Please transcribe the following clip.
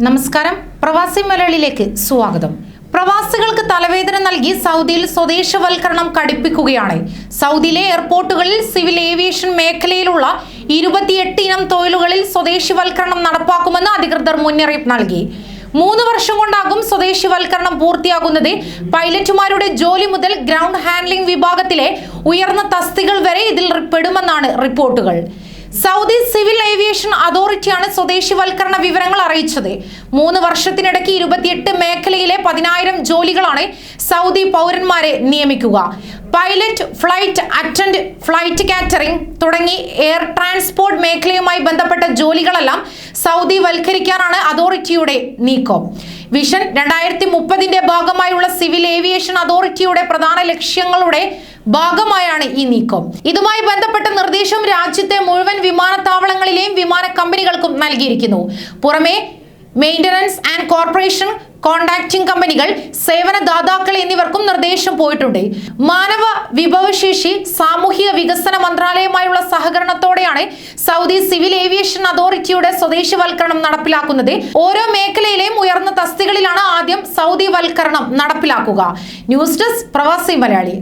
നമസ്കാരം, പ്രവാസി മലയാളിയിലേക്ക് സ്വാഗതം. പ്രവാസികൾക്ക് തലവേദന നൽകി സൗദിയിൽ സ്വദേശവൽക്കരണം കടുപ്പിക്കുകയാണ്. സൗദിയിലെ എയർപോർട്ടുകളിൽ സിവിൽ ഏവിയേഷൻ മേഖലയിലുള്ള 28 ഇനം തൊഴിലുകളിൽ സ്വദേശിവൽക്കരണം നടപ്പാക്കുമെന്ന് അധികൃതർ മുന്നറിയിപ്പ് നൽകി. 3 വർഷം കൊണ്ടാകും സ്വദേശിവൽക്കരണം പൂർത്തിയാകുന്നത്. പൈലറ്റുമാരുടെ ജോലി മുതൽ ഗ്രൗണ്ട് ഹാൻഡ്ലിംഗ് വിഭാഗത്തിലെ ഉയർന്ന തസ്തികകൾ വരെ ഇതിൽ പെടുമെന്നാണ് റിപ്പോർട്ടുകൾ. സൗദി സിവിൽ ഏവിയേഷൻ അതോറിറ്റിയാണ് സ്വദേശിവൽക്കരണ വിവരങ്ങൾ അറിയിച്ചത്. 3 വർഷത്തിനിടയ്ക്ക് 28 മേഖലയിലെ 10,000 ജോലികളാണ് സൗദി പൗരന്മാരെ നിയമിക്കുക. Pilot, flight attend, flight catering തുടങ്ങി എയർ ട്രാൻസ്പോർട്ട് മേഖലയുമായി ബന്ധപ്പെട്ട ജോലികളെല്ലാം സൗദി വൽക്കരിക്കാനാണ് അതോറിറ്റിയുടെ നീക്കം. വിഷൻ 2030ന്റെ ഭാഗമായുള്ള സിവിൽ ഏവിയേഷൻ അതോറിറ്റിയുടെ പ്രധാന ലക്ഷ്യങ്ങളുടെ ഭാഗമായാണ് ഈ നീക്കം. ഇതുമായി ബന്ധപ്പെട്ട നിർദ്ദേശം രാജ്യത്തെ മുഴുവൻ വിമാനത്താവളങ്ങളിലെയും വിമാന കമ്പനികൾക്കും നൽകിയിരിക്കുന്നു. പുറമെ മെയിന്റനൻസ് ആൻഡ് കോർപ്പറേഷൻ, കോൺട്രാക്ടിംഗ് കമ്പനികൾ, സേവനദാതാക്കൾ എന്നിവർക്കും നിർദ്ദേശം പോയിട്ടുണ്ട്. മാനവ വിഭവശേഷി സാമൂഹിക വികസന മന്ത്രാലയമായുള്ള സഹകരണത്തോടെയാണ് സൗദി സിവിൽ ഏവിയേഷൻ അതോറിറ്റിയുടെ സ്വദേശിവൽക്കരണം നടപ്പിലാക്കുന്നത്. ഓരോ മേഖലയിലെയും ഉയർന്ന തസ്തികളിലാണ് ആദ്യം സൗദി വൽക്കരണം നടപ്പിലാക്കുക. ന്യൂസ് ഡെസ്ക്, പ്രവാസി മലയാളി.